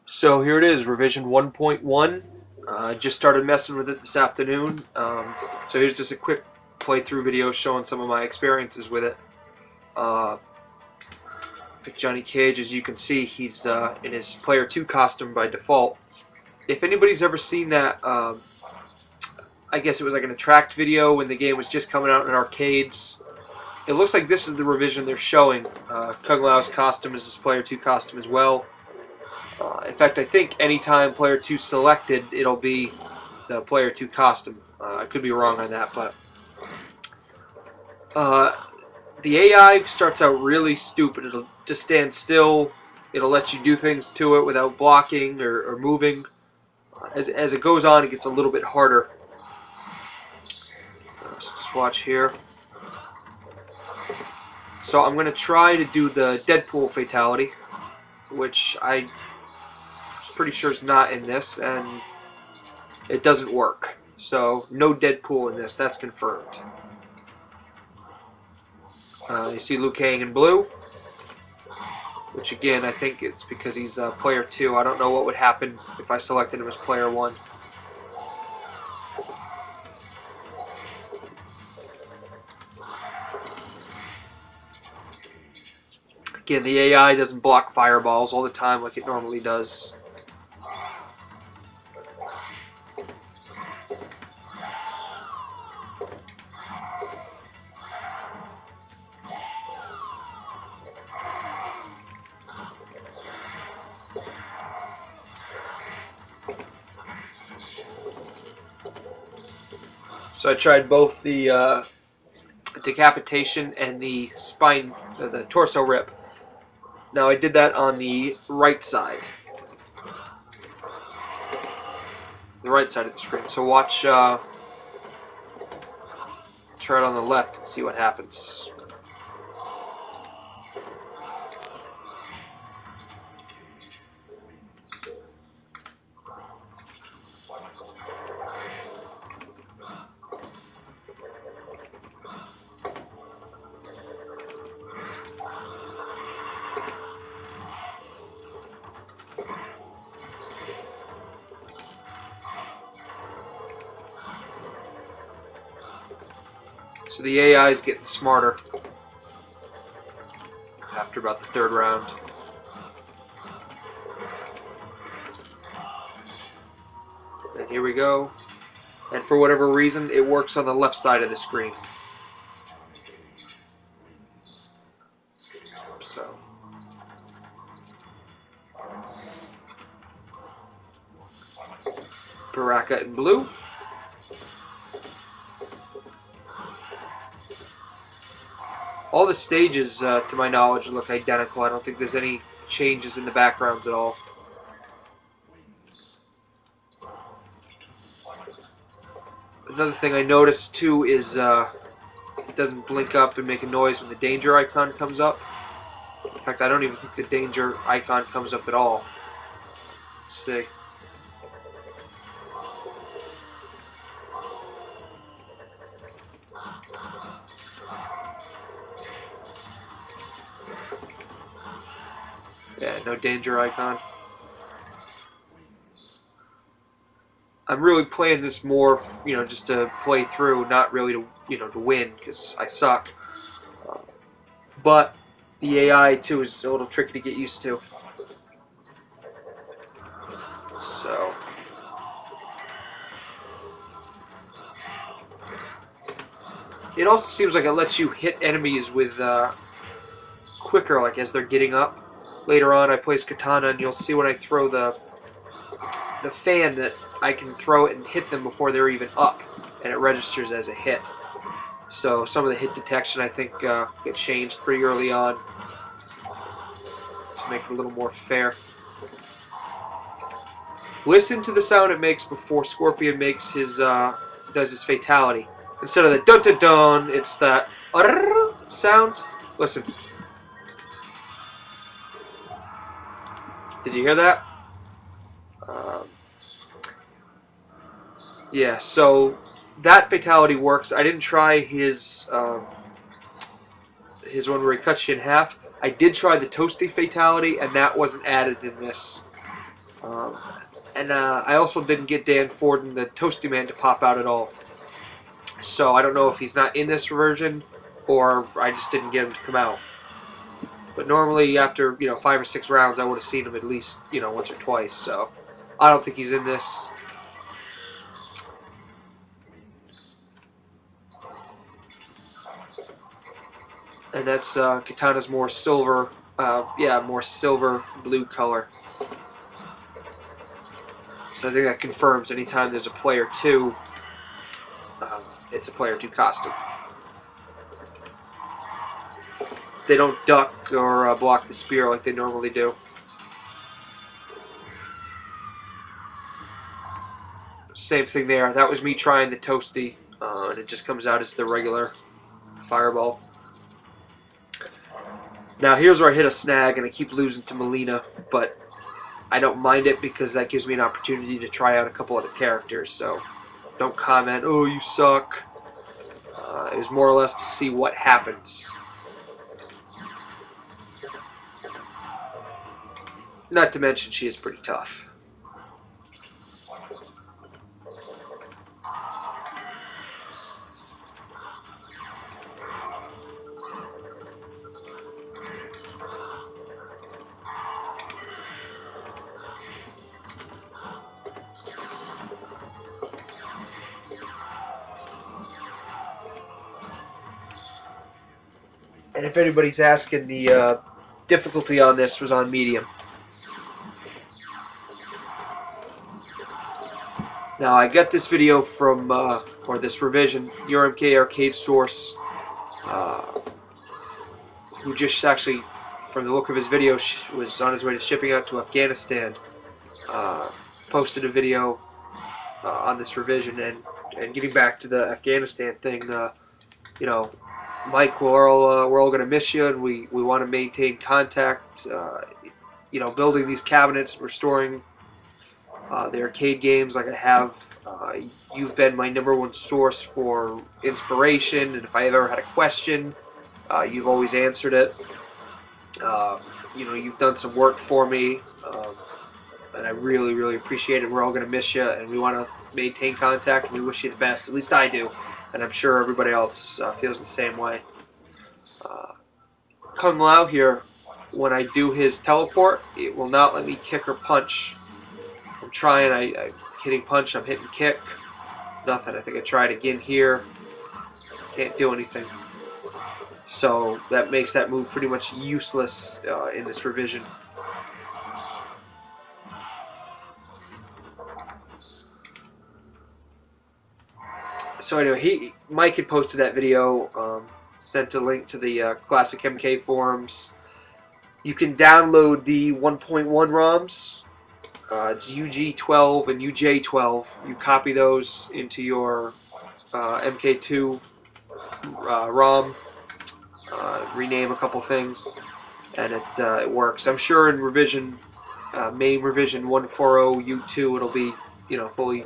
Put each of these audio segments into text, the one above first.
So here it is, revision 1.1. I just started messing with it this afternoon. So here's just a quick playthrough video showing some of my experiences with it. Pick Johnny Cage. As you can see, he's in his Player 2 costume by default. If anybody's ever seen that, I guess it was like an Attract video when the game was just coming out in arcades. It looks like this is the revision they're showing. Kung Lao's costume is his Player 2 costume as well. In fact, I think anytime Player 2 selected, it'll be the Player 2 costume. I could be wrong on that, but the AI starts out really stupid. It'll just stand still. It'll let you do things to it without blocking or moving. As it goes on, it gets a little bit harder. So just watch here. So I'm going to try to do the Deadpool fatality, which I pretty sure is not in this, and it doesn't work. So no Deadpool in this, that's confirmed. You see Liu Kang in blue, which again I think it's because he's Player 2. I don't know what would happen if I selected him as Player 1. Again, the AI doesn't block fireballs all the time like it normally does. So I tried both the decapitation and the spine, the torso rip. Now I did that on the right side. The right side of the screen. So watch, try it on the left and see what happens. So the AI is getting smarter after about the third round. And here we go. And for whatever reason, it works on the left side of the screen. So Baraka in blue. All the stages, to my knowledge, look identical. I don't think there's any changes in the backgrounds at all. Another thing I noticed, too, is it doesn't blink up and make a noise when the danger icon comes up. In fact, I don't even think the danger icon comes up at all. Let's see. Yeah, no danger icon. I'm really playing this more, just to play through, not really to win, because I suck. But the AI too is a little tricky to get used to. So it also seems like it lets you hit enemies with quicker, like as they're getting up. Later on, I place Katana, and you'll see when I throw the fan that I can throw it and hit them before they're even up, and it registers as a hit. So some of the hit detection, I think, get changed pretty early on to make it a little more fair. Listen to the sound it makes before Scorpion makes his does his fatality. Instead of the dun dun dun, it's that sound. Listen. Did you hear that? Yeah, so that fatality works. I didn't try his one where he cuts you in half. I did try the Toasty fatality, and that wasn't added in this. And I also didn't get Dan Forden, the Toasty Man, to pop out at all. So I don't know if he's not in this version or I just didn't get him to come out. But normally after 5 or 6 rounds I would have seen him at least once or twice. So I don't think he's in this. And that's Katana's more silver, more silver blue color. So I think that confirms anytime there's a player 2, it's a player 2 costume. They don't duck or block the spear like they normally do. Same thing there. That was me trying the Toasty, and it just comes out as the regular fireball. Now here's where I hit a snag and I keep losing to Melina, but I don't mind it because that gives me an opportunity to try out a couple other characters, so don't comment, oh you suck. It was more or less to see what happens. Not to mention she is pretty tough. And if anybody's asking, the difficulty on this was on medium. Now I got this video from, or this revision, Your MK Arcade Source, who just actually, from the look of his video, was on his way to shipping out to Afghanistan. Posted a video on this revision, and getting back to the Afghanistan thing, Mike, we're all gonna miss you, and we want to maintain contact. Building these cabinets, restoring the arcade games like I have. You've been my #1 source for inspiration, and if I ever had a question, you've always answered it. You've done some work for me, and I really, really appreciate it. We're all gonna miss you, and we want to maintain contact. And we wish you the best. At least I do. And I'm sure everybody else feels the same way. Kung Lao here, when I do his teleport, it will not let me kick or punch. I'm trying, I'm hitting punch, I'm hitting kick. Nothing. I think I tried again here. Can't do anything. So that makes that move pretty much useless in this revision. So anyway, Mike had posted that video, sent a link to the Classic MK forums. You can download the 1.1 ROMs. It's UG12 and UJ12. You copy those into your MK2 ROM, rename a couple things, and it works. I'm sure in revision, main revision 140U2, it'll be fully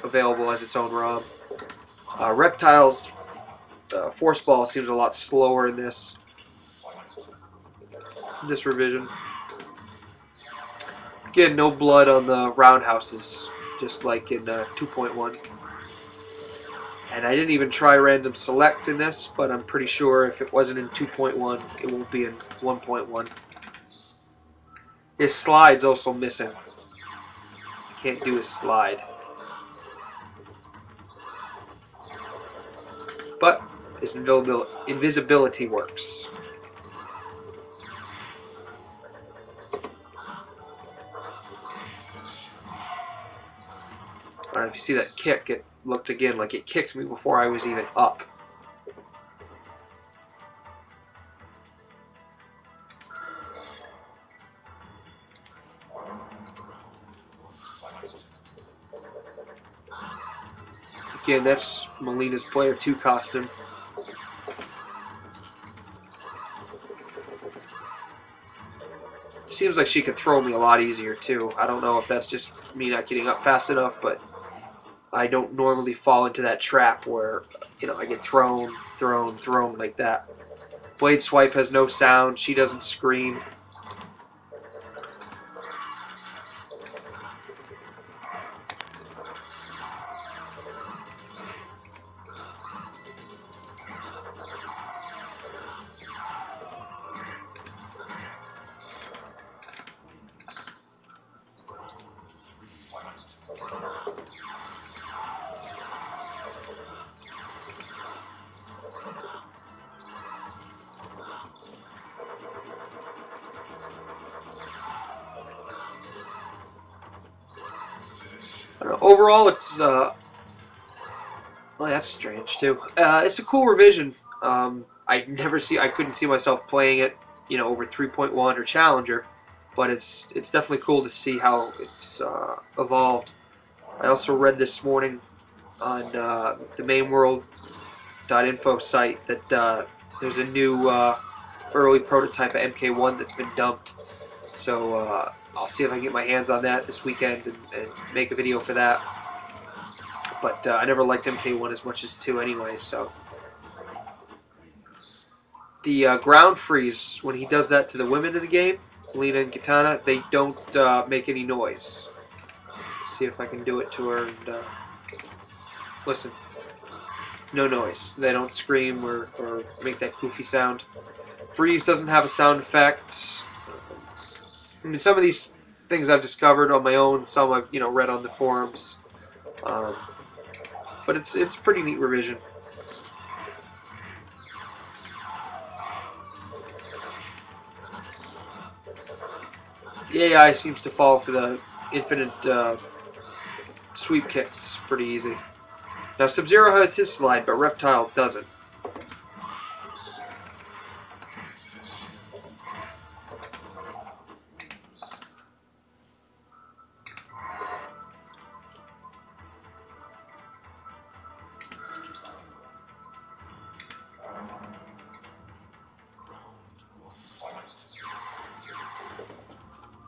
available as its own ROM. Reptile's force ball seems a lot slower in this revision. Again, no blood on the roundhouses, just like in 2.1. And I didn't even try random select in this, but I'm pretty sure if it wasn't in 2.1, it won't be in 1.1. His slide's also missing. I can't do his slide. But his invisibility works. Alright, if you see that kick, it looked again like it kicked me before I was even up. Again, that's Melina's Player 2 costume. Seems like she could throw me a lot easier too. I don't know if that's just me not getting up fast enough, but I don't normally fall into that trap where, I get thrown like that. Blade Swipe has no sound. She doesn't scream. I don't know. Overall, it's well, that's strange too. It's a cool revision. I couldn't see myself playing it, over 3.1 or Challenger, but it's definitely cool to see how it's evolved. I also read this morning on the mainworld.info site that there's a new early prototype of MK1 that's been dumped. So I'll see if I can get my hands on that this weekend and make a video for that. But I never liked MK1 as much as 2 anyway, so. The ground freeze, when he does that to the women in the game, Lena and Katana, they don't make any noise. Let's see if I can do it to her and listen. No noise. They don't scream or make that goofy sound. Freeze doesn't have a sound effect. I mean, some of these things I've discovered on my own, some I've read on the forums. But it's a pretty neat revision. The AI seems to fall for the infinite sweep kicks pretty easy. Now Sub-Zero has his slide, but Reptile doesn't.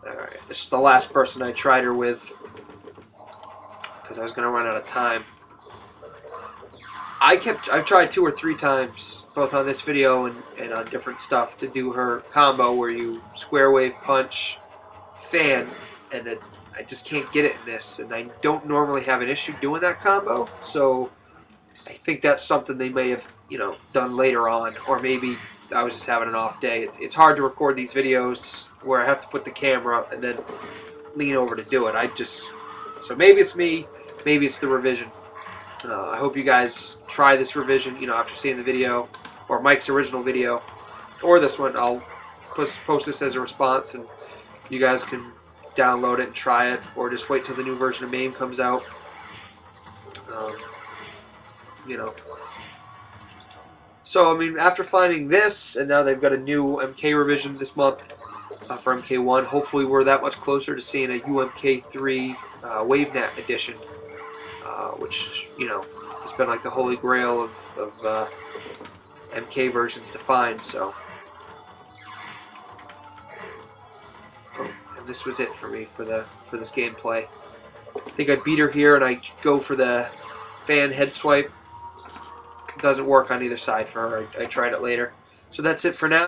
Alright, this is the last person I tried her with, because I was going to run out of time. I've tried 2 or 3 times, both on this video and on different stuff, to do her combo where you square wave punch, fan, and then I just can't get it in this, and I don't normally have an issue doing that combo, so I think that's something they may have, done later on, or maybe I was just having an off day. It's hard to record these videos where I have to put the camera up and then lean over to do it. So maybe it's me, maybe it's the revision. I hope you guys try this revision, after seeing the video, or Mike's original video, or this one. I'll post this as a response, and you guys can download it and try it, or just wait till the new version of MAME comes out. So, I mean, after finding this, and now they've got a new MK revision this month for MK1, hopefully we're that much closer to seeing a UMK3 WaveNet edition, which, has been like the holy grail of MK versions to find, so. Oh, and this was it for me for this gameplay. I think I beat her here, and I go for the fan head swipe. Doesn't work on either side for her. I tried it later. So that's it for now.